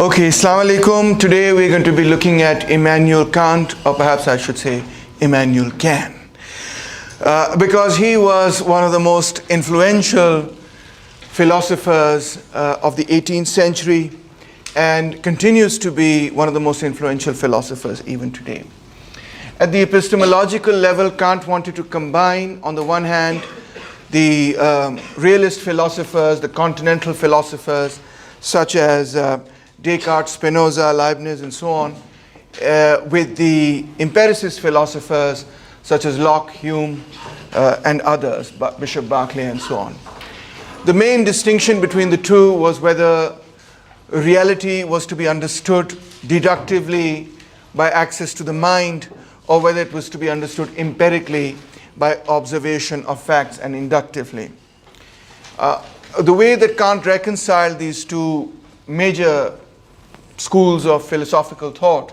Okay, Assalamu alaikum. Today we're going to be looking at Immanuel Kant, or perhaps I should say Immanuel Kant, because he was one of the most influential philosophers of the 18th century and continues to be one of the most influential philosophers even today. At the epistemological level, Kant wanted to combine, on the one hand, the realist philosophers, the continental philosophers, such as Descartes, Spinoza, Leibniz, and so on, with the empiricist philosophers such as Locke, Hume, and others, Bishop Berkeley, and so on. The main distinction between the two was whether reality was to be understood deductively by access to the mind, or whether it was to be understood empirically by observation of facts and inductively. The way that Kant reconciled these two major schools of philosophical thought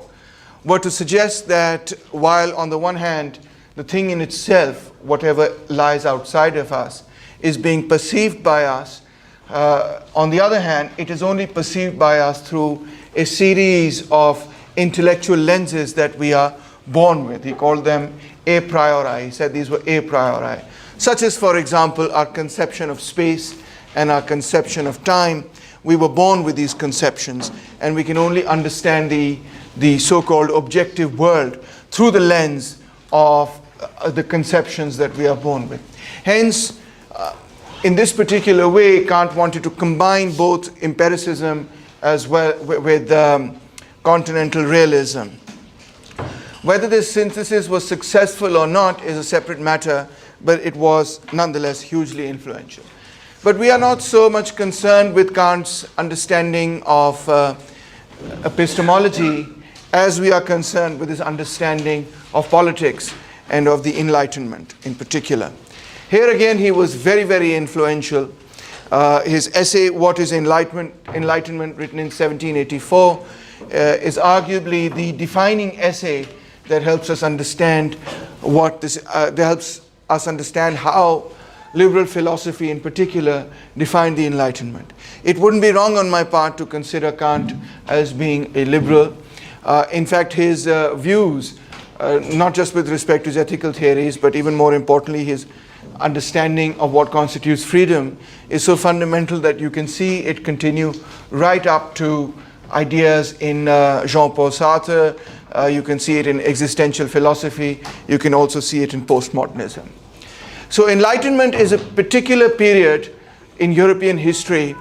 were to suggest that while on the one hand the thing in itself, whatever lies outside of us, is being perceived by us, on the other hand it is only perceived by us through a series of intellectual lenses that we are born with. He called them a priori. He said these were a priori, such as, for example, our conception of space and our conception of time. We were born with these conceptions, and we can only understand the so-called objective world through the lens of the conceptions that we are born with. Hence, in this particular way, Kant wanted to combine both empiricism as well with continental realism. Whether this synthesis was successful or not is a separate matter, but it was nonetheless hugely influential. But we are not so much concerned with Kant's understanding of epistemology as we are concerned with his understanding of politics and of the Enlightenment in particular. Here again, he was very, very influential. His essay, What is Enlightenment, written in 1784, is arguably the defining essay that helps us understand how liberal philosophy in particular defined the Enlightenment. It wouldn't be wrong on my part to consider Kant as being a liberal. In fact, his views, not just with respect to his ethical theories, but even more importantly, his understanding of what constitutes freedom is so fundamental that you can see it continue right up to ideas in Jean-Paul Sartre. You can see it in existential philosophy. You can also see it in postmodernism. So Enlightenment is a particular period in European history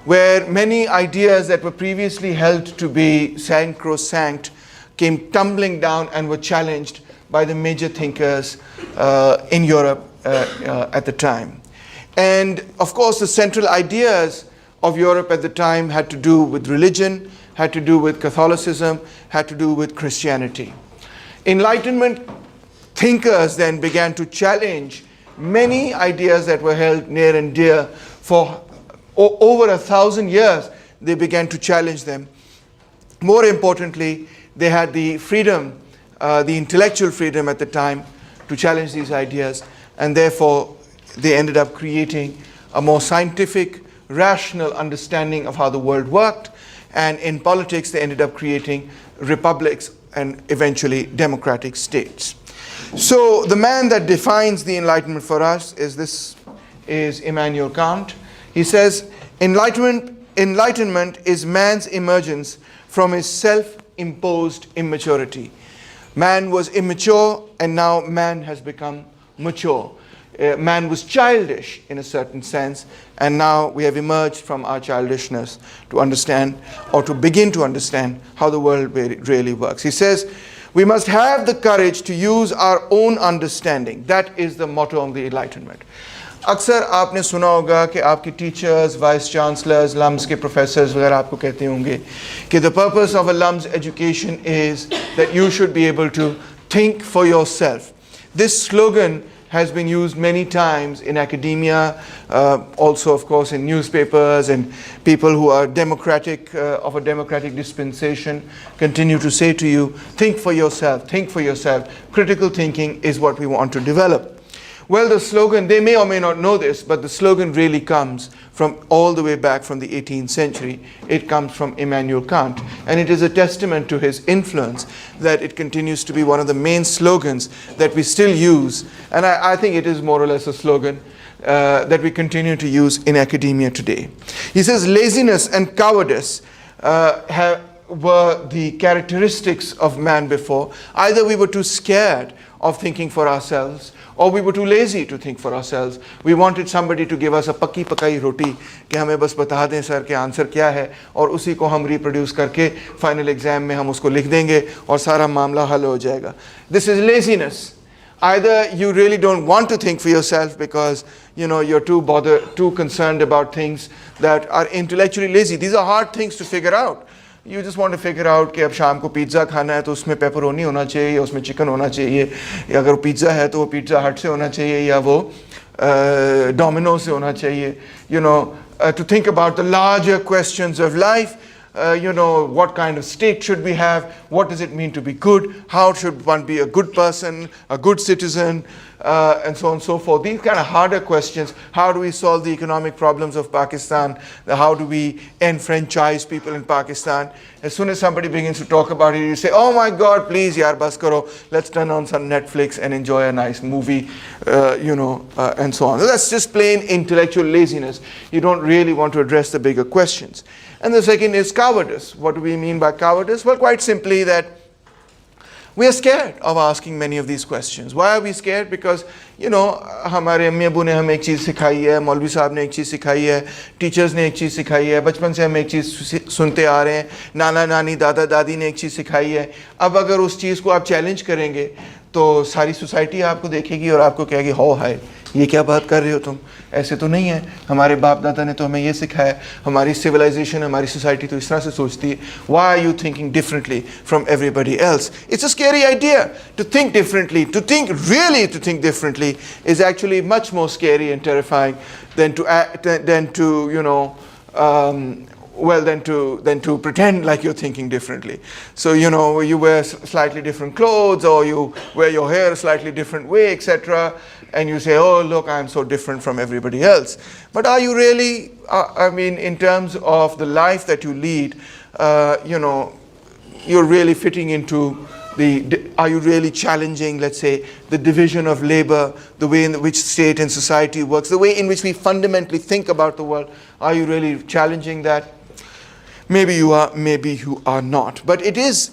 where many ideas that were previously held to be sacrosanct came tumbling down and were challenged by the major thinkers in Europe at the time. And of course, the central ideas of Europe at the time had to do with religion, had to do with Catholicism, had to do with Christianity. Enlightenment thinkers then began to challenge many ideas that were held near and dear for over 1,000 years. They began to challenge them. More importantly, they had the freedom, the intellectual freedom at the time to challenge these ideas, and therefore they ended up creating a more scientific, rational understanding of how the world worked, and in politics they ended up creating republics and eventually democratic states. So the man that defines the Enlightenment for us is Immanuel Kant. He says, Enlightenment is man's emergence from his self-imposed immaturity. Man was immature, and now man has become mature. Man was childish in a certain sense, and now we have emerged from our childishness to understand, or to begin to understand, how the world really works. He says, we must have the courage to use our own understanding. That is the motto of the Enlightenment. अक्सर आपने सुना होगा कि आपके teachers, vice chancellors, lumps के professors वगैरह आपको कहते होंगे कि the purpose of a LUMS education is that you should be able to think for yourself. This slogan has been used many times in academia, also of course in newspapers, and people who are democratic, of a democratic dispensation continue to say to you, think for yourself, think for yourself. Critical thinking is what we want to develop. Well, the slogan, they may or may not know this, but the slogan really comes from all the way back from the 18th century. It comes from Immanuel Kant, and it is a testament to his influence that it continues to be one of the main slogans that we still use, and I think it is more or less a slogan that we continue to use in academia today. He says laziness and cowardice were the characteristics of man before. Either we were too scared of thinking for ourselves, or we were too lazy to think for ourselves. We wanted somebody to give us a पक्की पकाई रोटी कि हमें बस बता दें sir के answer क्या है और उसी को हम रिप्रोड्यूस करके फाइनल एग्जाम में हम उसको लिख देंगे और सारा मामला हल हो जाएगा. This is laziness. Either you really don't want to think for yourself because you're too concerned about things that are intellectually lazy. These are hard things to figure out. You just want to figure out कि अब शाम को pizza खाना है तो उसमें pepperoni होना चाहिए या उसमें चिकन होना चाहिए, या अगर वो पिज़्ज़ा है तो वो पिज़्ज़ा हट से होना चाहिए या वो डोमिनो से होना चाहिए. To think about the larger questions of life. What kind of state should we have? What does it mean to be good? How should one be a good person, a good citizen, and so on and so forth. These kind of harder questions. How do we solve the economic problems of Pakistan? How do we enfranchise people in Pakistan? As soon as somebody begins to talk about it, you say, oh my God, please, yaar, bas karo. Let's turn on some Netflix and enjoy a nice movie, and so on. So that's just plain intellectual laziness. You don't really want to address the bigger questions. And the second is cowardice. What do we mean by cowardice? Well, quite simply that we are scared of asking many of these questions. Why are we scared? Because, हमारे अम्मी अबू ने हमें एक चीज़ सिखाई है, मौलवी साहब ने एक चीज़ सिखाई है, टीचर्स ने एक चीज़ सिखाई है, बचपन से हम एक चीज़ सुनते आ रहे हैं, नाना नानी दादा दादी ने एक चीज़ सिखाई है. अब अगर उस चीज़ को आप चैलेंज करेंगे तो सारी सोसाइटी आपको देखेगी और आपको कहेगी, हो हाय, ये क्या बात कर रहे हो तुम, ऐसे तो नहीं है, हमारे बाप दादा ने तो हमें ये सिखाया, हमारी सिविलाइजेशन, हमारी सोसाइटी तो इस तरह से सोचती है. Why are you thinking differently from everybody else? It's a scary idea to think differently. To think differently is actually much more scary and terrifying than to pretend like you're thinking differently. So you wear slightly different clothes, or you wear your hair a slightly different way, etc., and you say, oh look, I'm so different from everybody else. But are you really, in terms of the life that you lead, you're really fitting into are you really challenging, let's say, the division of labor, the way in which state and society works, the way in which we fundamentally think about the world? Are you really challenging that? Maybe you are, maybe you are not. But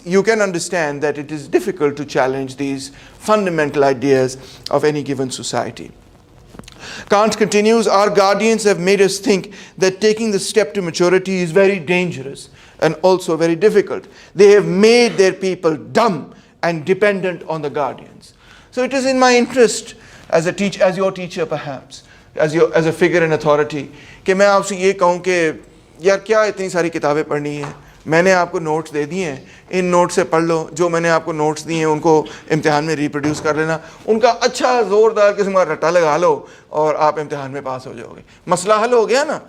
you can understand that it is difficult to challenge these fundamental ideas of any given society. Kant continues, our guardians have made us think that taking the step to maturity is very dangerous and also very difficult. They have made their people dumb and dependent on the guardians. So it is in my interest as your teacher perhaps, as a figure in authority, कि मैं आपसे ये कहूँ कि यार क्या इतनी सारी किताबें पढ़नी है, मैंने आपको नोट्स दे दिए हैं, इन नोट्स से पढ़ लो, जो मैंने आपको नोट्स दिए हैं उनको इम्तिहान में रिप्रोड्यूस कर लेना, उनका अच्छा ज़ोरदार किस्म का रट्टा लगा लो और आप इम्तिहान में पास हो जाओगे, मसला हल हो गया ना.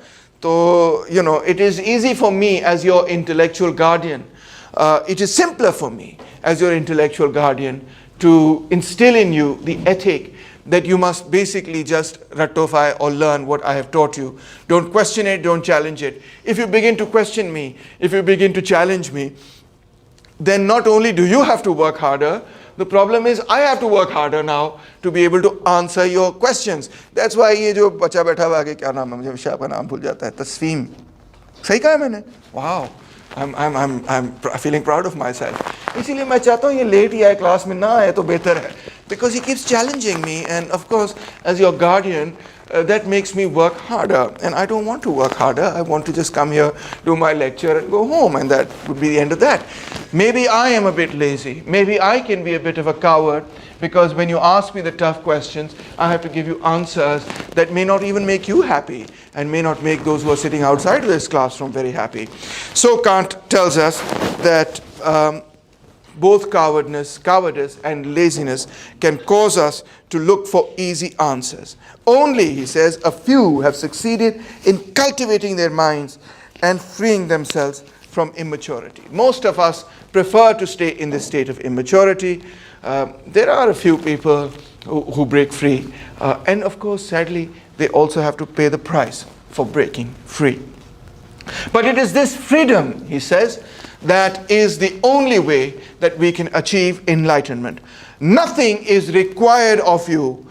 So, it is easy for me as your intellectual guardian. It is simpler for me as your intellectual guardian to instill in you the ethic that you must basically just ratify or learn what I have taught you. Don't question it, don't challenge it. If you begin to question me, if you begin to challenge me, then not only do you have to work harder, the problem is I have to work harder now to be able to answer your questions. That's why ये जो बच्चा बैठा हुआ है, क्या नाम है, मुझे विषय आपका नाम भूल जाता है, तस्वीम, सही कहा है मैंने? Wow, I'm feeling proud of myself. इसीलिए मैं चाहता हूँ ये लेट ही आए, क्लास में ना आए तो बेहतर है, because he keeps challenging me, and of course as your guardian that makes me work harder, and I don't want to work harder. I want to just come here, do my lecture and go home, and that would be the end of that. Maybe I am a bit lazy, maybe I can be a bit of a coward, because when you ask me the tough questions, I have to give you answers that may not even make you happy and may not make those who are sitting outside of this classroom very happy. So Kant tells us that both cowardice and laziness can cause us to look for easy answers. Only, he says, a few have succeeded in cultivating their minds and freeing themselves from immaturity. Most of us prefer to stay in this state of immaturity. There are a few people who break free, and of course, sadly, they also have to pay the price for breaking free. But it is this freedom, he says, that is the only way that we can achieve enlightenment. Nothing is required of you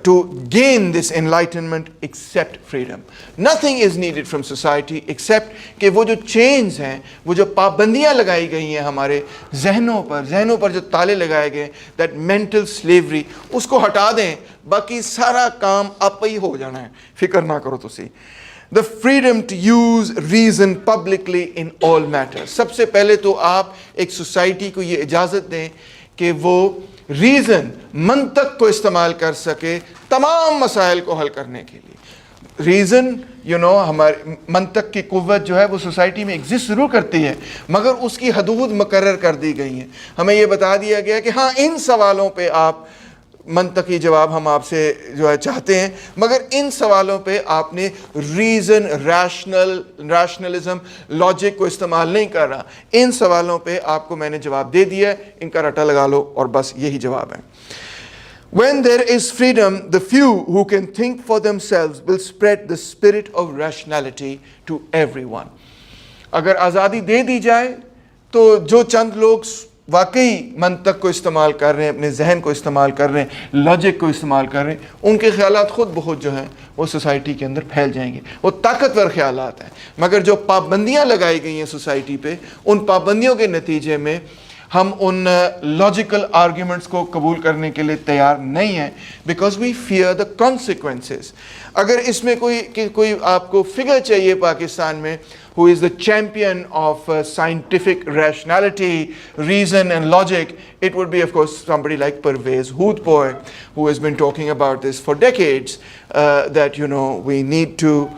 to gain this enlightenment except freedom. Nothing is needed from society except कि वो जो chains हैं, वो जो पाबंदियां लगाई गई हैं हमारे जहनों पर जो ताले लगाए गए, that mental slavery, उसको हटा दें, बाकी सारा काम आप ही हो जाना है, फिक्र ना करो तुसी. The freedom to use reason publicly in all matters. सबसे पहले तो आप एक सोसाइटी को ये इजाज़त दें कि वो रीज़न मंतक को इस्तेमाल कर सके तमाम मसाइल को हल करने के लिए. रीज़न हमारे मंतक की कुव्वत जो है वो सोसाइटी में एग्जिस्ट ज़रूर करती है, मगर उसकी हदूद मुकर्रर कर दी गई हैं. हमें ये बता दिया गया कि हाँ, इन सवालों पे आप मंतकी जवाब हम आपसे जो है चाहते हैं, मगर इन सवालों पे आपने रीज़न, रैशनलिज्म, लॉजिक को इस्तेमाल नहीं कर रहा. इन सवालों पे आपको मैंने जवाब दे दिया, इनका रट्टा लगा लो और बस यही जवाब है. When there is freedom, the few who can think for themselves will spread the spirit of rationality to everyone. अगर आज़ादी दे दी जाए तो जो चंद लोग वाकई मंतक को इस्तेमाल कर रहे हैं, अपने जहन को इस्तेमाल कर रहे हैं, लॉजिक को इस्तेमाल कर रहे हैं, उनके ख्यालात खुद बहुत जो हैं वो सोसाइटी के अंदर फैल जाएंगे. वो ताकतवर ख्यालात हैं. मगर जो पाबंदियां लगाई गई हैं सोसाइटी पे, उन पाबंदियों के नतीजे में हम उन लॉजिकल आर्ग्यूमेंट्स को कबूल करने के लिए तैयार नहीं हैं, because we fear the consequences. अगर इसमें कोई आपको फिगर चाहिए पाकिस्तान में who is the champion of scientific rationality, reason and logic, it would be of course somebody like Pervez Hoodpoy, who has been talking about this for decades, that we need to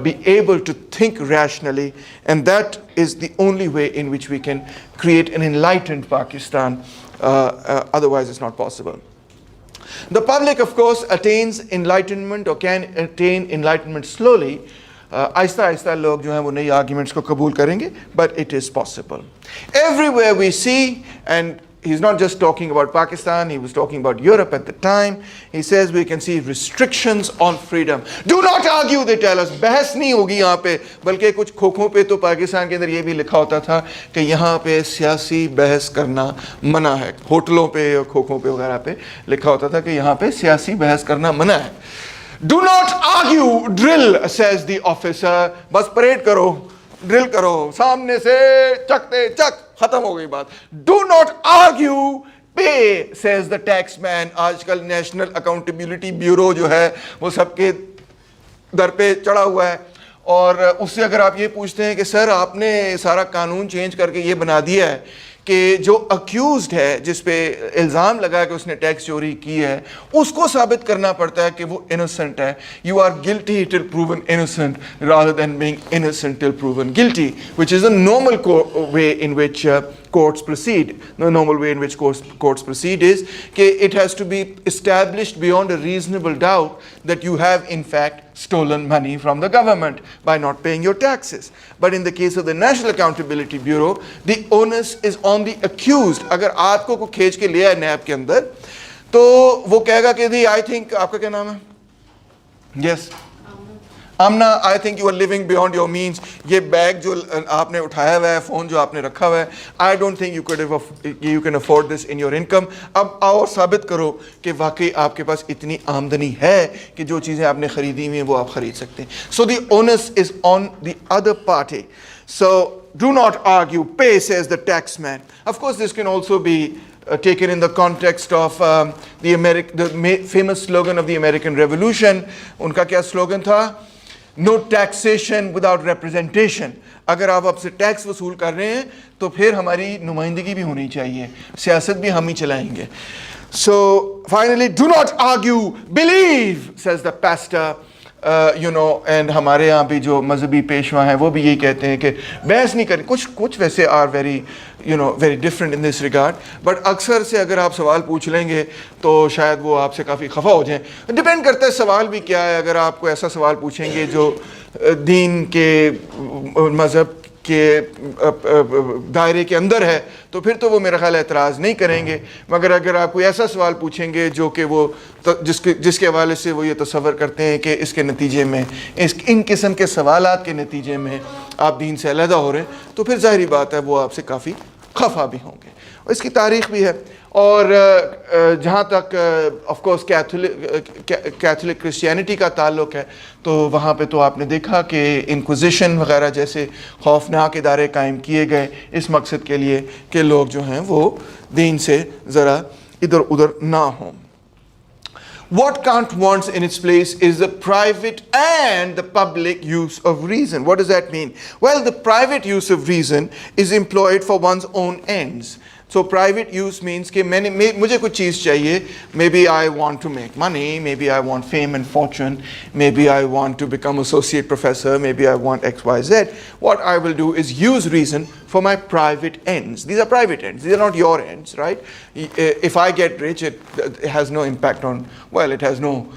be able to think rationally, and that is the only way in which we can create an enlightened Pakistan. Otherwise it's not possible. The public of course attains enlightenment or can attain enlightenment slowly. Aahista Aahista लोग जो हैं वो नई arguments को कबूल करेंगे, but it is possible. Everywhere we see, and he's not just talking about Pakistan, he was talking about Europe at the time. He says we can see restrictions on freedom. Do not argue, they tell us. बहस नहीं होगी यहाँ पे, बल्कि कुछ खोखों पे तो पाकिस्तान के अंदर ये भी लिखा होता था कि यहाँ पे सियासी बहस करना मना है. होटलों पे और खोखों पे वगैरह पे लिखा होता था कि यहाँ पे सियासी बहस करना मना है. Do not argue, drill, says the officer. बस परेड करो, ड्रिल करो, सामने से चकते चक, खत्म हो गई बात. Do not argue, pay, says the taxman. आजकल नेशनल अकाउंटेबिलिटी ब्यूरो जो है वो सबके दर पे चढ़ा हुआ है, और उससे अगर आप ये पूछते हैं कि सर आपने सारा कानून चेंज करके ये बना दिया है कि जो अक्यूज्ड है, जिस पे इल्ज़ाम लगा कि उसने टैक्स चोरी की है, उसको साबित करना पड़ता है कि वो इनोसेंट है. You are guilty till proven innocent rather than being innocent till proven guilty, which is the normal way in which courts proceed. The normal way in which courts proceed is that it has to be established beyond a reasonable doubt that you have in fact stolen money from the government by not paying your taxes. But in the case of the National Accountability Bureau, the onus is on the accused. अगर आपको को खींच के लिया है नैब के अंदर, तो वो कहेगा कि दी, I think, आपका क्या नाम है? Yes. Amna, I think you are living beyond your means. ये बैग जो आपने उठाया हुआ है, फ़ोन जो आपने रखा हुआ है, I don't think you can afford this in your income. अब आओ साबित करो कि वाकई आपके पास इतनी आमदनी है कि जो चीज़ें आपने ख़रीदी हुई हैं वो आप ख़रीद सकते हैं. So the onus is on the other party. So do not argue, pay, says the taxman. Of course, this can also be taken in the context of the famous slogan of the American Revolution. उनका क्या slogan था? No taxation without representation. अगर आप आपसे tax वसूल कर रहे हैं तो फिर हमारी नुमाइंदगी भी होनी चाहिए, सियासत भी हम ही चलाएंगे. So finally, do not argue, believe, says the pastor. And हमारे यहाँ भी जो मजहबी पेशवा हैं वो भी यही कहते हैं कि बहस नहीं करें. कुछ वैसे are very different in this regard, but अक्सर से अगर आप सवाल पूछ लेंगे तो शायद वो आपसे काफ़ी खफा हो जाएं. डिपेंड करता है सवाल भी क्या है. अगर आपको ऐसा सवाल पूछेंगे जो दीन के, मज़हब के दायरे के अंदर है तो फिर तो वो मेरा ख्याल एतराज़ नहीं करेंगे। मगर अगर आप कोई ऐसा सवाल पूछेंगे जो कि वो जिसके हवाले से वो ये तसव्वुर करते हैं कि इसके नतीजे में इन किस्म के सवालात के नतीजे में आप दीन से अलहदा हो रहे हैं, तो फिर ज़ाहिरी बात है वो आपसे काफ़ी खफा भी होंगे। और इसकी तारीख़ भी है। और जहाँ तक ऑफ कोर्स कैथोलिक क्रिश्चियनिटी का ताल्लुक़ है तो वहाँ पे तो आपने देखा कि इंक्विजिशन वग़ैरह जैसे खौफनाक इदारे कायम किए गए इस मकसद के लिए कि लोग जो हैं वो दीन से ज़रा इधर उधर ना हों। What Kant wants in its place is the private and the public use of reason. What does that mean? Well, the private use of reason is employed for one's own ends. So private use means कि मुझे कुछ चीज़ चाहिए, maybe I want to make money, maybe I want fame and fortune, maybe I want to become associate professor, maybe I want X, Y, Z. What I will do is use reason for my private ends. These are private ends. These are not your ends, right? If I get rich, it has no impact on, well, it has no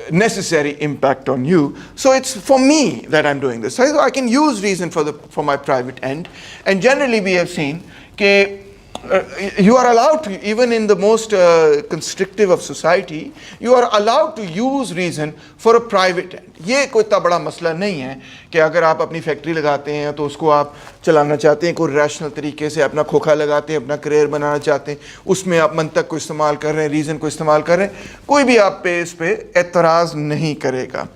necessary impact on you. So it's for me that I'm doing this. So I can use reason for my private end. And generally we have seen that you are allowed to, even in the most constrictive of society, you are allowed to use reason for a private end. ये कोई इतना बड़ा मसला नहीं है कि अगर आप अपनी फैक्ट्री लगाते हैं तो उसको आप चलाना चाहते हैं कोई रैशनल तरीके से, अपना खोखा लगाते हैं, अपना करियर बनाना चाहते हैं, उसमें आप मंतक को इस्तेमाल कर रहे हैं, रीज़न को इस्तेमाल कर रहे हैं, कोई भी आप पे इस पे एतराज़ नहीं करेगा।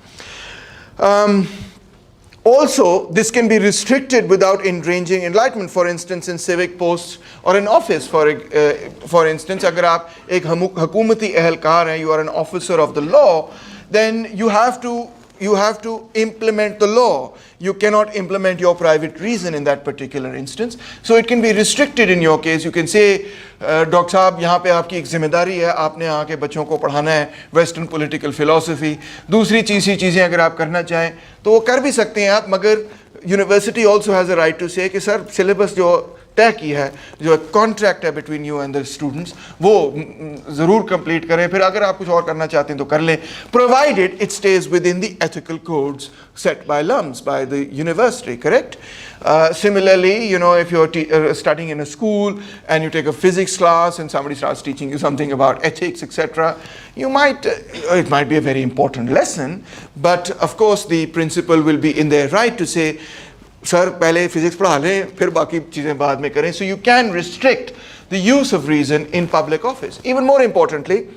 Also, this can be restricted without enraging enlightenment. For instance, in civic posts or in office, for instance, अगर आप एक हुकूमती एहलकार हैं, you are an officer of the law, then you have to implement the law. You cannot implement your private reason in that particular instance. So it can be restricted in your case. You can say, doctor साहब यहाँ पे आपकी एक जिम्मेदारी है, आपने यहाँ के बच्चों को पढ़ाना है वेस्टर्न पॉलिटिकल फिलॉसफी, दूसरी चीज़ें अगर आप करना चाहें तो वो कर भी सकते हैं आप, मगर university also has a right to say कि सर सिलेबस जो तय की है, जो कॉन्ट्रैक्ट है between you and the students, वो ज़रूर कंप्लीट करें, फिर अगर आप कुछ और करना चाहते हैं तो कर लें, provided it stage with in the ethical codes set by LUMS, by the university, correct? Similarly, you know, if you're studying in a school and you take a physics class and somebody starts teaching you something about ethics, etc., you might, it might be a very important lesson, but of course the principal will be in their right to say, sir, पहले physics पढ़ा लें, फिर बाकी चीज़ें बाद में करें. So you can restrict the use of reason in public office. Even more importantly,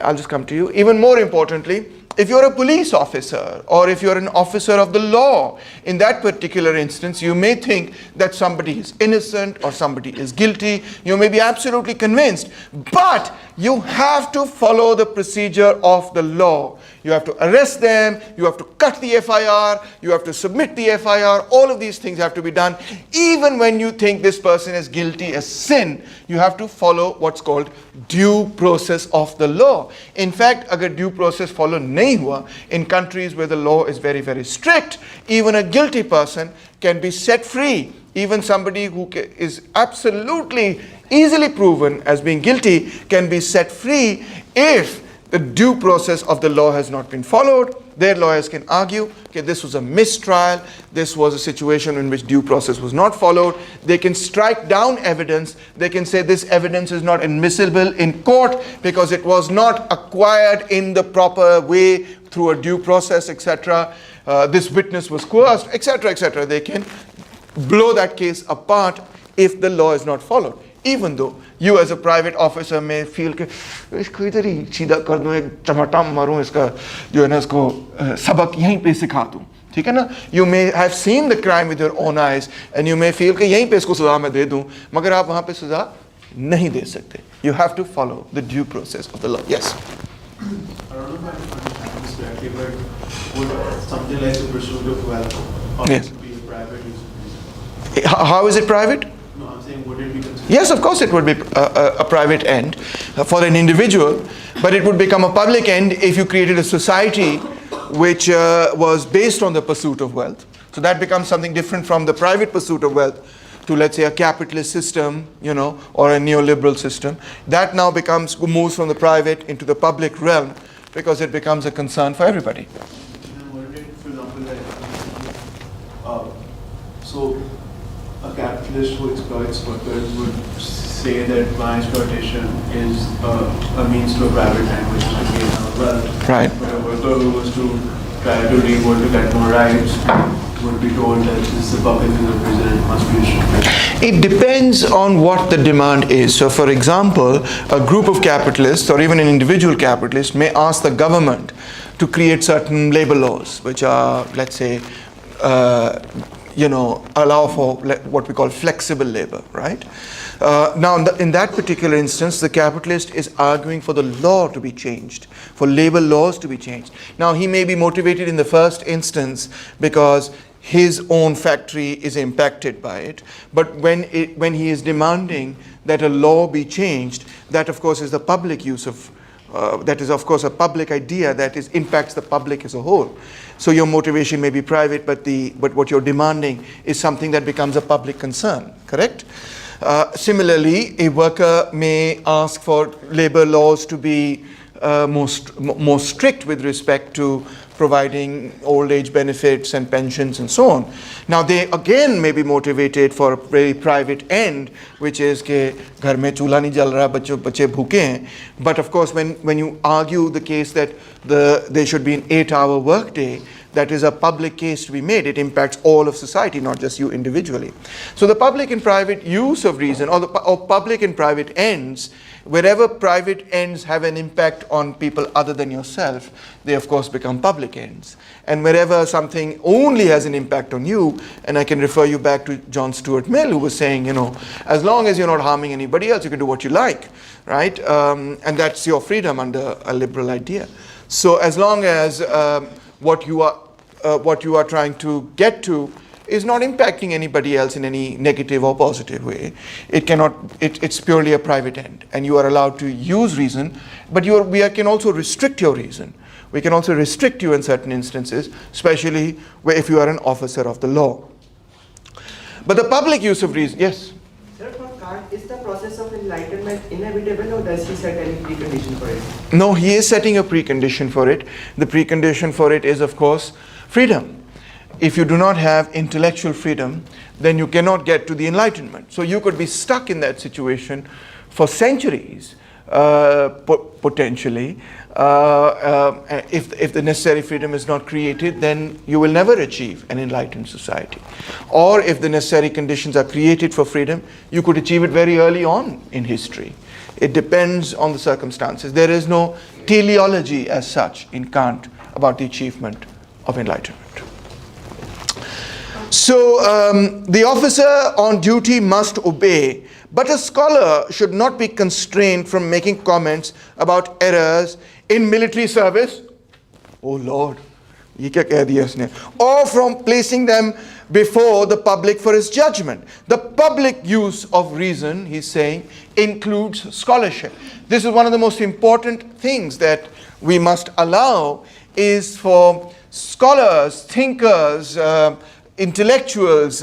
I'll just come to you, even more importantly, if you're a police officer or if you're an officer of the law, in that particular instance, you may think that somebody is innocent or somebody is guilty. You may be absolutely convinced, but you have to follow the procedure of the law. You have to arrest them, you have to cut the FIR, you have to submit the FIR, all of these things have to be done. Even when you think this person is guilty as sin, you have to follow what's called due process of the law. In fact, agar due process follow nahi hua, in countries where the law is very, very strict, even a guilty person can be set free. Even somebody who is absolutely easily proven as being guilty can be set free if the due process of the law has not been followed. Their lawyers can argue that this was a mistrial, this was a situation in which due process was not followed. They can strike down evidence. They can say this evidence is not admissible in court because it was not acquired in the proper way through a due process, etc. This witness was coerced, etc., etc. They can blow that case apart if the law is not followed. Even though you as a private officer may feel कि इसको इधर ही सीधा कर दूँ, एक टमाटा मारूँ, इसका जो है ना इसको सबक यहीं पे सिखा दूँ, ठीक है ना? You may have seen the crime with your own eyes and you may feel कि यहीं पे इसको सज़ा मैं दे दूँ, मगर आप वहाँ पे सज़ा नहीं दे सकते. You have to follow the due process of the law. Yes. I don't know if I understand this correctly, but would something like the pursuit of wealth or yes. be a private use? How is it private? No, I'm saying would it be considered? Yes, of course it would be a private end for an individual, but it would become a public end if you created a society which was based on the pursuit of wealth. So that becomes something different from the private pursuit of wealth to, let's say, a capitalist system, you know, or a neoliberal system. That now moves from the private into the public realm because it becomes a concern for everybody. And what if, for example, like, so capitalist who exploits workers would say that my exploitation is a means to a private end, which is to gain our wealth. Right. But a worker who was to try to leave or to get more rights would be told that this is the public is a prison and must be restricted. It depends on what the demand is. So, for example, a group of capitalists or even an individual capitalist may ask the government to create certain labor laws, which are, let's say, allow for what we call flexible labor, right? Now, in that particular instance, the capitalist is arguing for the law to be changed, for labor laws to be changed. Now, he may be motivated in the first instance because his own factory is impacted by it, but when he is demanding that a law be changed, that of course is the public use of that is of course a public idea that impacts the public as a whole. So your motivation may be private, but what you're demanding is something that becomes a public concern, correct? Similarly, a worker may ask for labor laws to be more strict with respect to providing old age benefits and pensions and so on. Now they again may be motivated for a very private end, which is ke ghar mein chulha nahi jal raha, bache bhuke hain. But of course when you argue the case that there should be an 8-hour workday, that is a public case to be made. It impacts all of society, not just you individually. So the public and private use of reason, or public and private ends, wherever private ends have an impact on people other than yourself, they of course become public ends. And wherever something only has an impact on you, and I can refer you back to John Stuart Mill, who was saying, as long as you're not harming anybody else, you can do what you like, right? And that's your freedom under a liberal idea. So as long as what you are trying to get to is not impacting anybody else in any negative or positive way, it's purely a private end, and you are allowed to use reason, but we can also restrict your reason. We can also restrict you in certain instances, especially if you are an officer of the law. But the public use of reason, yes? Sir, for Kant, is the process of enlightenment inevitable, or does he set any precondition for it? No, he is setting a precondition for it. The precondition for it is, of course, freedom. If you do not have intellectual freedom, then you cannot get to the Enlightenment. So you could be stuck in that situation for centuries, potentially. If the necessary freedom is not created, then you will never achieve an enlightened society. Or if the necessary conditions are created for freedom, you could achieve it very early on in history. It depends on the circumstances. There is no teleology as such in Kant about the achievement of enlightenment. So the officer on duty must obey, but a scholar should not be constrained from making comments about errors in military service. Oh Lord, ye kya keh diya isne? Or from placing them before the public for his judgment. The public use of reason, he's saying, includes scholarship. This is one of the most important things that we must allow, is for scholars, thinkers, intellectuals,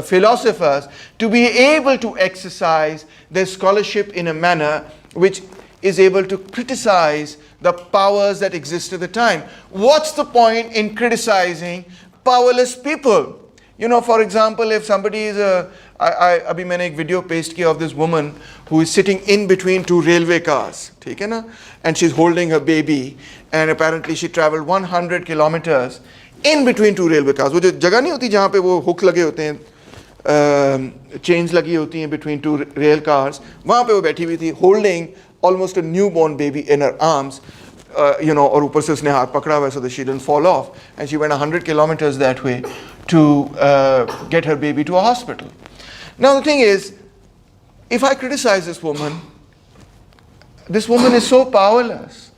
philosophers to be able to exercise their scholarship in a manner which is able to criticize the powers that exist at the time. What's the point in criticizing powerless people? For example, if somebody is abhi maine ek video paste kiya of this woman who is sitting in between two railway cars, theek hai na? And she's holding her baby, and apparently she traveled 100 kilometers in between two railway cars. वो जो जगह नहीं होती जहाँ पे वो hook लगे होते हैं, chains लगी होती हैं between two rail cars, वहाँ पे वो बैठी हुई थी, holding almost a newborn baby in her arms, और ऊपर से उसने हाथ पकड़ा हुआ so that she didn't fall off, and she went 100 kilometers that way to get her baby to a hospital. Now the thing is, if I criticize this woman is so powerless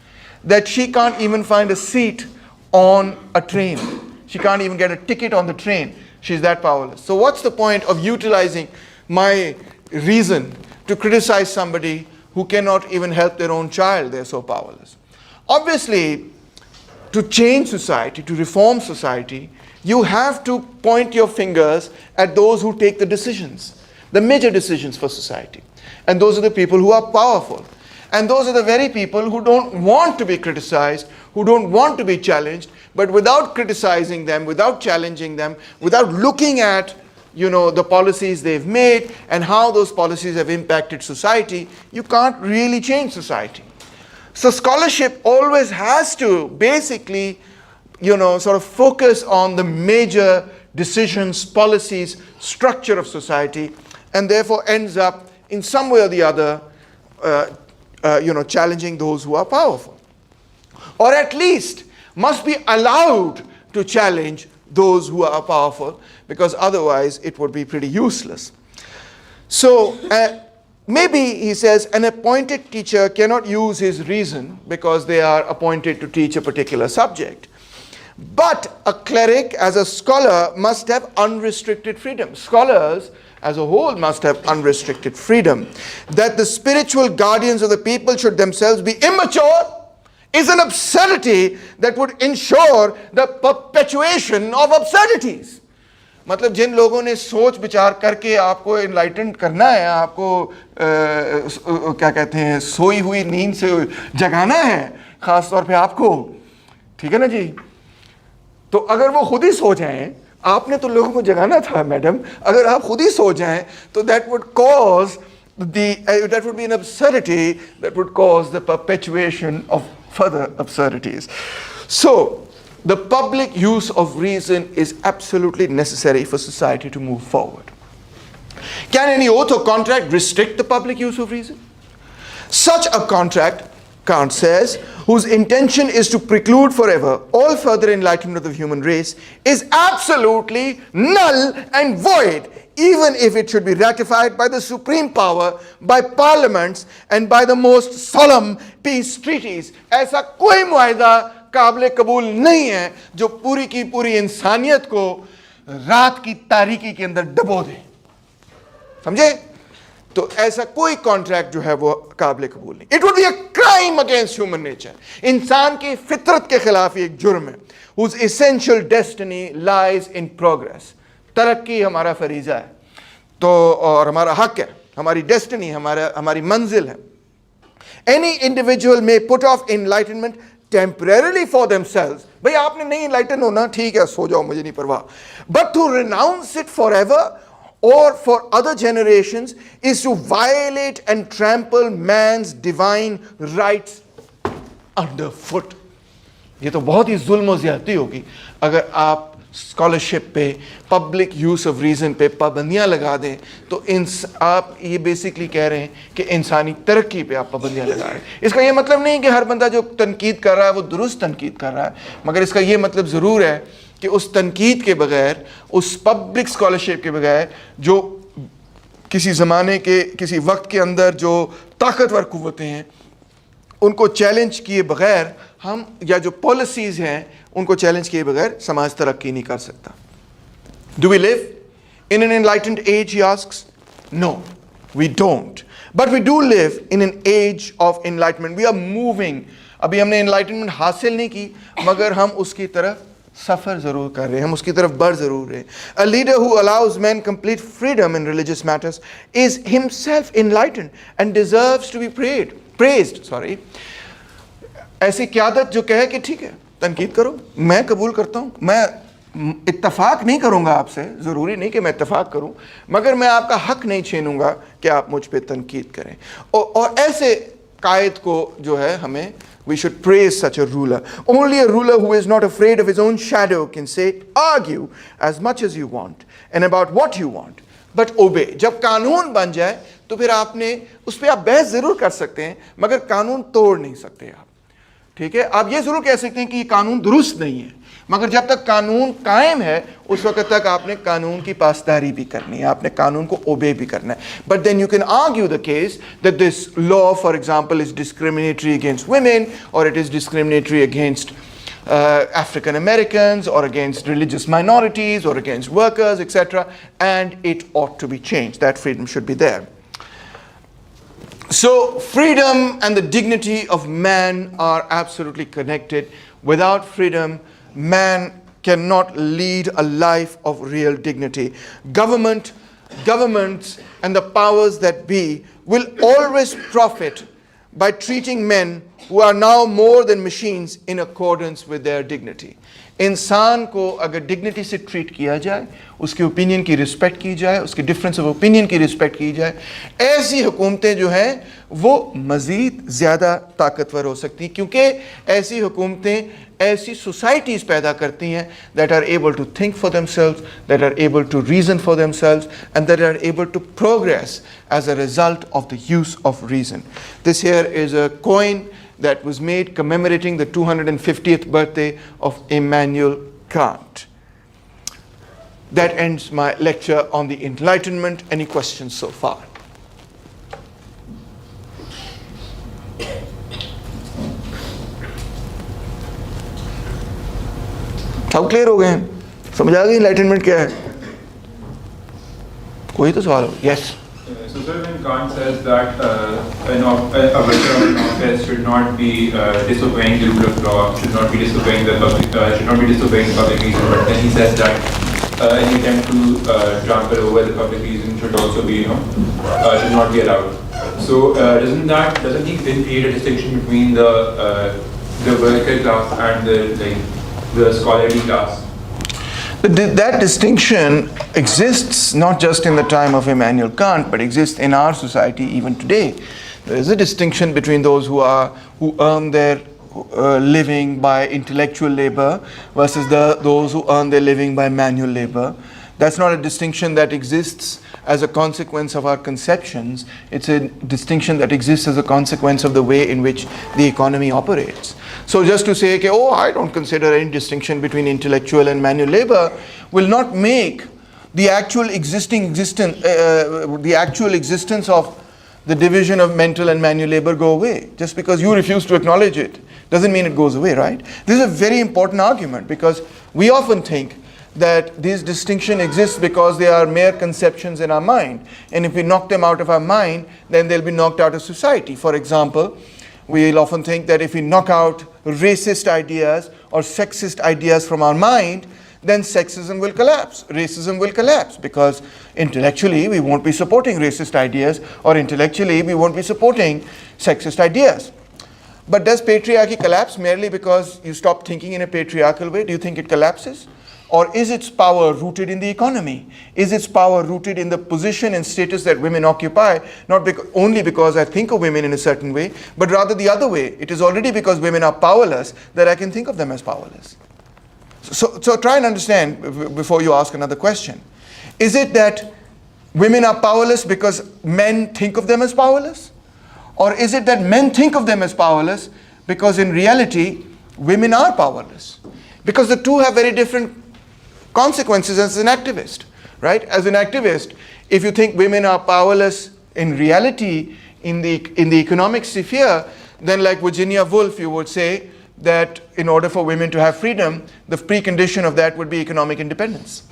that she can't even find a seat on a train. She can't even get a ticket on the train. She's that powerless. So what's the point of utilizing my reason to criticize somebody who cannot even help their own child? They're so powerless. Obviously, to change society, to reform society, you have to point your fingers at those who take the decisions, the major decisions for society. And those are the people who are powerful. And those are the very people who don't want to be criticized, who don't want to be challenged, but without criticizing them, without challenging them, without looking at the policies they've made and how those policies have impacted society, you can't really change society. So scholarship always has to basically, sort of focus on the major decisions, policies, structure of society, and therefore ends up in some way or the other, challenging those who are powerful. Or at least must be allowed to challenge those who are powerful, because otherwise it would be pretty useless. So maybe, he says, an appointed teacher cannot use his reason because they are appointed to teach a particular subject. But a cleric, as a scholar, must have unrestricted freedom. Scholars, as a whole, must have unrestricted freedom. That the spiritual guardians of the people should themselves be immature is an absurdity that would ensure the perpetuation of absurdities. मतलब जिन लोगों ने सोच विचार करके आपको enlightened करना है, आपको क्या कहते हैं, सोई हुई नींद से जगाना है, खास तौर पे आपको, ठीक है ना जी? तो अगर वो खुद ही सो जाएं, आपने तो लोगों को जगाना था मैडम, अगर आप खुद ही सो जाएं तो that would be an absurdity that would cause the perpetuation of further absurdities. So the public use of reason is absolutely necessary for society to move forward. Can any oath or contract restrict the public use of reason? Such a contract, Kant says, whose intention is to preclude forever all further enlightenment of the human race, is absolutely null and void, even if it should be ratified by the supreme power, by parliaments, and by the most solemn peace treaties. ऐसा कोई मुआहदा काबिल कबूल नहीं है जो पूरी की पूरी इंसानियत को रात की तारीकी के अंदर डबो दे, समझे? तो ऐसा कोई कॉन्ट्रैक्ट जो है वो काबिल कबूल नहीं. It would be a crime against human nature. इंसान की फितरत के खिलाफ एक जुर्म है. whose essential destiny lies in progress. तरक्की हमारा फरीजा है तो, और हमारा हक है, हमारी डेस्टिनी, हमारी मंजिल है. Any individual may put off enlightenment temporarily for themselves. भाई आपने नहीं enlighten होना, ठीक है, सो जाओ, मुझे नहीं परवाह. But to renounce it forever or for other generations is to violate and trample man's divine rights underfoot. ये तो बहुत ही जुल्म और ज़्यादती होगी अगर आप स्कॉलरशिप पे, पब्लिक यूज़ ऑफ रीज़न पे पाबंदियाँ लगा दें. तो आप ये बेसिकली कह रहे हैं कि इंसानी तरक्की पे आप पाबंदियाँ लगा रहे हैं. इसका ये मतलब नहीं कि हर बंदा जो तनकीद कर रहा है वो दुरुस्त तनकीद कर रहा है, मगर इसका ये मतलब ज़रूर है कि उस तनकीद के बगैर, उस पब्लिक स्कॉलरशिप के बगैर, जो किसी ज़माने के, किसी वक्त के अंदर जो ताकतवर क़ुव्वतें हैं, उनको चैलेंज किए बगैर हम, या जो पॉलिसीज़ हैं उनको चैलेंज किए बगैर समाज तरक्की नहीं कर सकता. Do we live in an enlightened age, he asks? No, we don't. But we do live in an age of enlightenment. We are moving. अभी हमने enlightenment हासिल नहीं की, मगर हम उसकी तरफ सफ़र ज़रूर कर रहे हैं, हम उसकी तरफ बढ़ ज़रूर रहे हैं. A leader who allows men complete freedom in religious matters is himself enlightened and deserves to be praised. ऐसी क़यादत जो कहे कि ठीक है, तनकीद करो, मैं कबूल करता हूँ, मैं इत्तफाक नहीं करूँगा आपसे, ज़रूरी नहीं कि मैं इत्तफाक करूँ, मगर मैं आपका हक नहीं छीनूँगा कि आप मुझ पे तनकीद करें. और ऐसे कायद को जो है हमें, we should praise such a ruler. Only a ruler who is not afraid of his own shadow can say, argue as much as you want and about what you want, but obey. जब कानून बन जाए तो फिर आपने उस पर आप बहस ज़रूर कर सकते हैं, मगर कानून तोड़ नहीं सकते आप. ठीक है, आप ये ज़रूर कह सकते हैं कि ये कानून दुरुस्त नहीं है, मगर जब तक कानून कायम है उस वक्त तक आपने कानून की पासदारी भी करनी है, आपने कानून को ओबे भी करना है. But then you can argue the case that this law for example is discriminatory against women, और it is discriminatory against African Americans, or against religious minorities, or against workers, etc., and it ought to be changed. That freedom should be there. So freedom and the dignity of man are absolutely connected. Without freedom, man cannot lead a life of real dignity. Governments and the powers that be will always profit by treating men who are now more than machines in accordance with their dignity. इंसान को अगर dignity से treat किया जाए, उसके opinion की respect की जाए, उसके डिफरेंस ऑफ ओपिनियन की रिस्पेक्ट की जाए, ऐसी हुकूमतें जो हैं वो मज़ीद ज़्यादा ताकतवर हो सकती हैं, क्योंकि ऐसी हुकूमतें ऐसी सोसाइटीज़ पैदा करती हैं that are able to think for themselves, that are able to reason for themselves, and that are able to progress as a result of the use of reason. This here is a coin that was made commemorating the 250th birthday of Immanuel Kant. That ends my lecture on the Enlightenment. Any questions so far? सब clear हो गए हैं? समझ आ गई Enlightenment क्या है? कोई तो सवाल हो? Yes. So, sir, when Kant says that a worker of an office should not be disobeying the rule of law, should not be disobeying the public reason, but then he says that any attempt to trample over the public reason should also be, should not be allowed. So, doesn't he then create a distinction between the worker class and the scholarly class? That distinction exists not just in the time of Immanuel Kant, but exists in our society even today. There is a distinction between those who earn their living by intellectual labor versus those who earn their living by manual labor. That's not a distinction that exists as a consequence of our conceptions. It's a distinction that exists as a consequence of the way in which the economy operates. So just to say, okay, oh, I don't consider any distinction between intellectual and manual labor will not make the actual existence of the division of mental and manual labor go away. Just because you refuse to acknowledge it doesn't mean it goes away, right? This is a very important argument, because we often think that this distinction exists because they are mere conceptions in our mind, and if we knock them out of our mind, then they'll be knocked out of society. For example, we'll often think that if we knock out racist ideas or sexist ideas from our mind, then sexism will collapse, racism will collapse, because intellectually we won't be supporting racist ideas, or intellectually we won't be supporting sexist ideas. But does patriarchy collapse merely because you stop thinking in a patriarchal way? Do you think it collapses? Or is its power rooted in the economy? Is its power rooted in the position and status that women occupy, not only because I think of women in a certain way, but rather the other way. It is already because women are powerless that I can think of them as powerless. So try and understand before you ask another question. Is it that women are powerless because men think of them as powerless? Or is it that men think of them as powerless because in reality women are powerless? Because the two have very different consequences as an activist, right? As an activist, if you think women are powerless in reality in the economic sphere, then like Virginia Woolf, you would say that in order for women to have freedom, the precondition of that would be economic independence.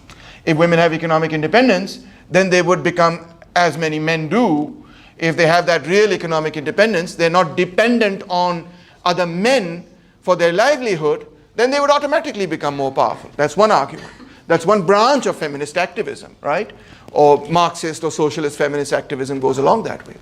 If women have economic independence, then they would become, as many men do, if they have that real economic independence, they're not dependent on other men for their livelihood, then they would automatically become more powerful. That's one argument. That's one branch of feminist activism, right? Or Marxist or socialist feminist activism goes along that way.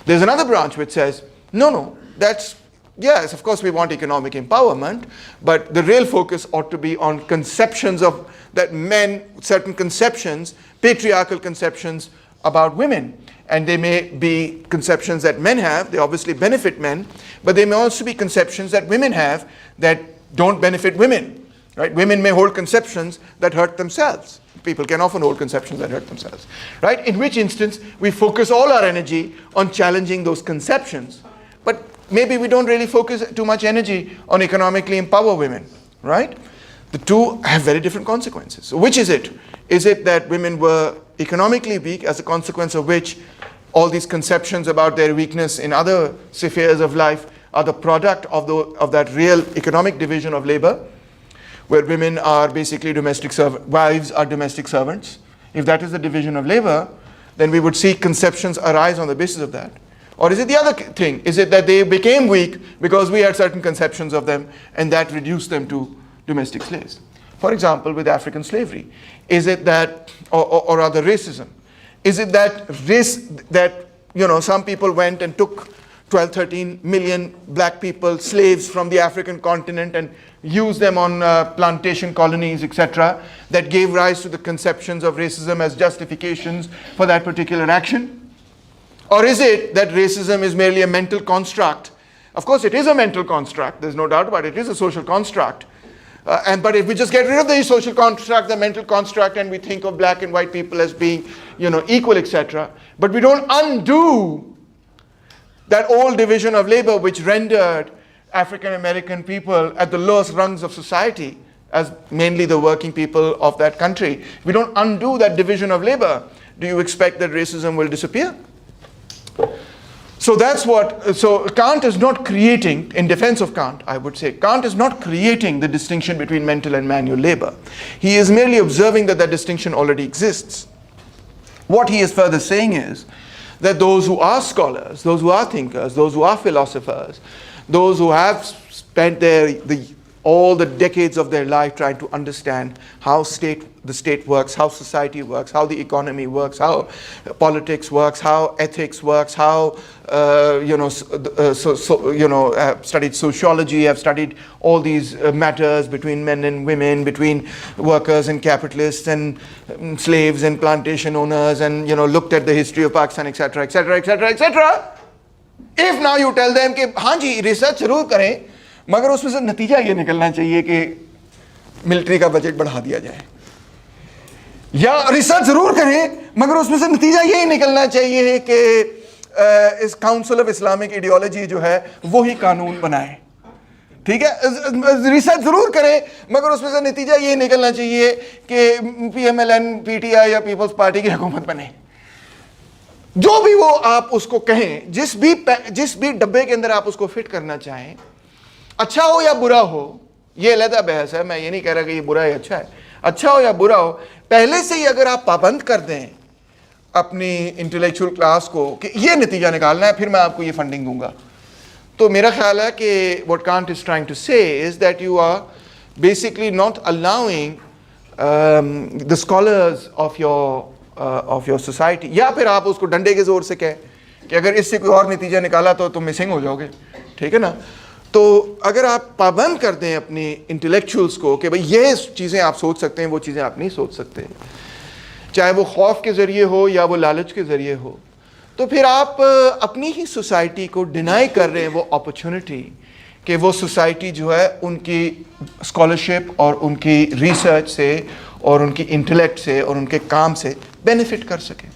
There's another branch which says, no, that's, yes, of course we want economic empowerment, but the real focus ought to be on conceptions of that men, certain conceptions, patriarchal conceptions about women. And they may be conceptions that men have, they obviously benefit men, but they may also be conceptions that women have that don't benefit women, right? Women may hold conceptions that hurt themselves. People can often hold conceptions that hurt themselves, right? In which instance, we focus all our energy on challenging those conceptions, but maybe we don't really focus too much energy on economically empower women, right? The two have very different consequences. So which is it? Is it that women were economically weak as a consequence of which all these conceptions about their weakness in other spheres of life are the product of that real economic division of labor, where women are basically domestic servants, wives are domestic servants? If that is the division of labor, then we would see conceptions arise on the basis of that. Or is it the other thing? Is it that they became weak because we had certain conceptions of them and that reduced them to domestic slaves? For example, with African slavery, is it that, or rather racism, is it that some people went and took 12, 13 million black people, slaves from the African continent, and use them on plantation colonies, etc., that gave rise to the conceptions of racism as justifications for that particular action? Or is it that racism is merely a mental construct? Of course, it is a mental construct, there's no doubt about it, it is a social construct. But if we just get rid of the social construct, the mental construct, and we think of black and white people as being, equal, etc., but we don't undo that old division of labor which rendered African American people at the lowest rungs of society, as mainly the working people of that country. If we don't undo that division of labor, do you expect that racism will disappear? So Kant is not creating, in defense of Kant, I would say, Kant is not creating the distinction between mental and manual labor. He is merely observing that distinction already exists. What he is further saying is that those who are scholars, those who are thinkers, those who are philosophers, those who have spent all the decades of their life trying to understand how the state works, how society works, how the economy works, how politics works, how ethics works, how have studied sociology, have studied all these matters between men and women, between workers and capitalists and slaves and plantation owners, and looked at the history of Pakistan, etc., etc., etc., etc. If now you tell them कि हाँ जी research जरूर करें, मगर उसमें से नतीजा ये निकलना चाहिए कि मिलिट्री का बजट बढ़ा दिया जाए, या रिसर्च जरूर करें मगर उसमें से नतीजा ये निकलना चाहिए कि इस काउंसिल ऑफ इस्लामिक आइडियोलॉजी जो है वो ही कानून बनाए, ठीक है, रिसर्च जरूर करें मगर उसमें से नतीजा ये निकलना चाहिए कि PMLN, PTI या पीपल्स पार्टी की हुकूमत बने, जो भी वो आप उसको कहें, जिस भी डब्बे के अंदर आप उसको फिट करना चाहें, अच्छा हो या बुरा हो, ये अलग बहस है, मैं ये नहीं कह रहा कि ये बुरा है अच्छा है, अच्छा हो या बुरा हो, पहले से ही अगर आप पाबंद कर दें अपनी इंटेलेक्चुअल क्लास को कि ये नतीजा निकालना है, फिर मैं आपको ये फंडिंग दूंगा, तो मेरा ख्याल है कि what Kant is trying to say is that you are basically not allowing the scholars of your society, या फिर आप उसको डंडे के जोर से कहें कि अगर इससे कोई और नतीजा निकाला तो तुम मिसिंग हो जाओगे, ठीक है ना। तो अगर आप पाबंद कर दें अपनी इंटेलेक्चुअल्स को कि भाई ये चीज़ें आप सोच सकते हैं, वो चीज़ें आप नहीं सोच सकते, चाहे वो खौफ के ज़रिए हो या वो लालच के ज़रिए हो, तो फिर आप अपनी ही सोसाइटी को डिनाई कर रहे हैं वो अपॉर्चुनिटी कि वो सोसाइटी जो है उनकी स्कॉलरशिप और उनकी रिसर्च से और उनकी इंटेलेक्ट से और उनके काम से बेनिफिट कर सके।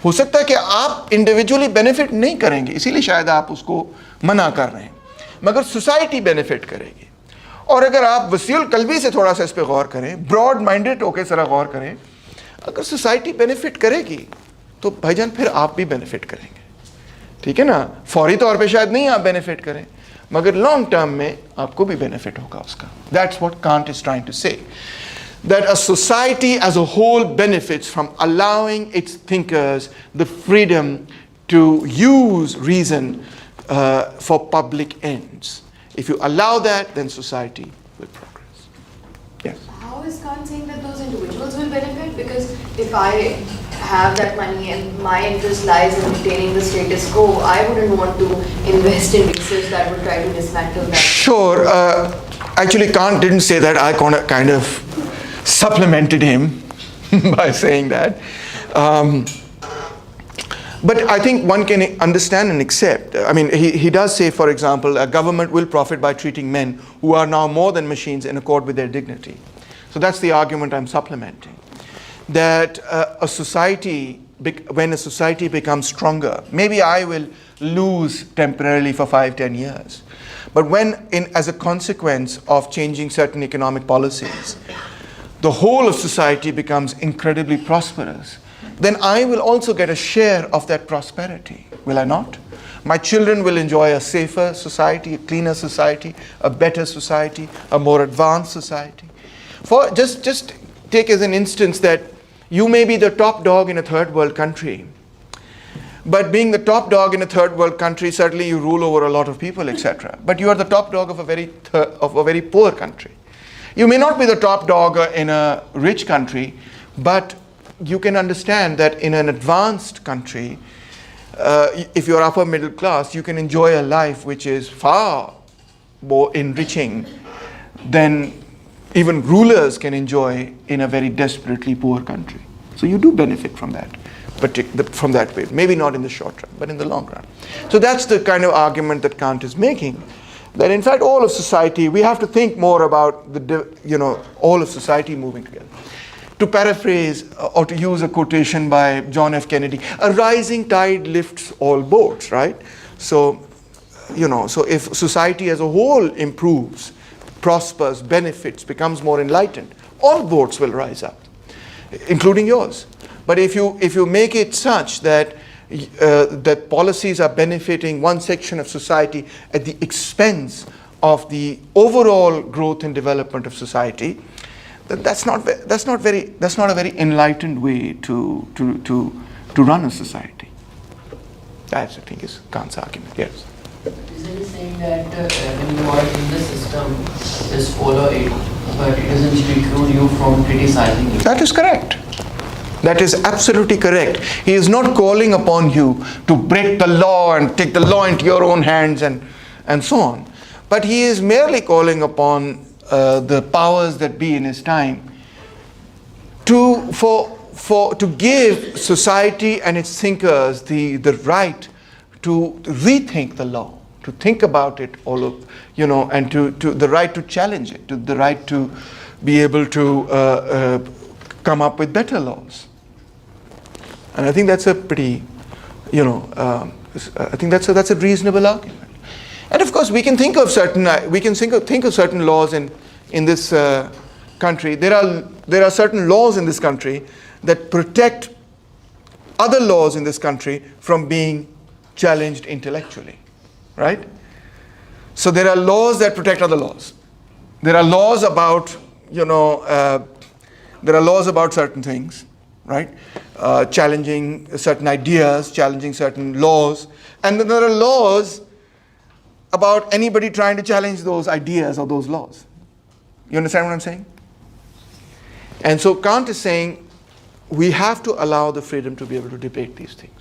हो सकता है कि आप इंडिविजुअली बेनिफिट नहीं करेंगे, इसीलिए शायद आप उसको मना कर रहे हैं, मगर सोसाइटी बेनिफिट करेगी। और अगर आप वसीउल कल्बी से थोड़ा सा इस पर गौर करें, ब्रॉड माइंडेड होकर ज़रा गौर करें, अगर सोसाइटी बेनिफिट करेगी तो भाईजान फिर आप भी बेनिफिट करेंगे, ठीक है ना। फौरी तौर पे शायद नहीं आप बेनिफिट करें, मगर लॉन्ग टर्म में आपको भी बेनिफिट होगा उसका। That's what Kant is trying to say, that a society as a whole benefits from allowing its thinkers the freedom to use reason for public ends. If you allow that, then society will progress. Yes? How is Kant saying that those individuals will benefit? Because if I have that money and my interest lies in maintaining the status quo, I wouldn't want to invest in research that would try to dismantle that. Sure. Actually, Kant didn't say that. I kind of supplemented him by saying that. But I think one can understand and accept. I mean, he does say, for example, a government will profit by treating men who are now more than machines in accord with their dignity. So that's the argument I'm supplementing. That when a society becomes stronger, maybe I will lose temporarily for 5-10 years. But when, as a consequence of changing certain economic policies, the whole of society becomes incredibly prosperous, then I will also get a share of that prosperity, will I not? My children will enjoy a safer society, a cleaner society, a better society, a more advanced society. For just take as an instance that you may be the top dog in a third world country, but being the top dog in a third world country, certainly you rule over a lot of people, etc. But you are the top dog of a very poor country. You may not be the top dog in a rich country, but you can understand that in an advanced country, if you're upper middle class, you can enjoy a life which is far more enriching than even rulers can enjoy in a very desperately poor country. So you do benefit from that, from that way. Maybe not in the short run, but in the long run. So that's the kind of argument that Kant is making. That in fact all of society, we have to think more about all of society moving together. To paraphrase or to use a quotation by John F. Kennedy, a rising tide lifts all boats, right? So, so if society as a whole improves, prospers, benefits, becomes more enlightened, all boats will rise up, including yours. But if you make it such that that policies are benefiting one section of society at the expense of the overall growth and development of society, then that's not a very enlightened way to run a society. That, I think, is Kant's argument. Yes. Isn't he saying that when you are in the system, just follow it, but it doesn't preclude you from criticizing it? That is correct. That is absolutely correct. He is not calling upon you to break the law and take the law into your own hands and so on. But he is merely calling upon the powers that be in his time to give society and its thinkers the right to rethink the law, to think about it and to the right to challenge it, to the right to be able to come up with better laws. And I think that's a pretty, I think that's a reasonable argument. And of course, we can think of certain laws in this country. There are certain laws in this country that protect other laws in this country from being challenged intellectually, right? So there are laws that protect other laws. There are laws about certain things, right? Challenging certain ideas, challenging certain laws, and then there are laws about anybody trying to challenge those ideas or those laws. You understand what I'm saying? And so Kant is saying we have to allow the freedom to be able to debate these things.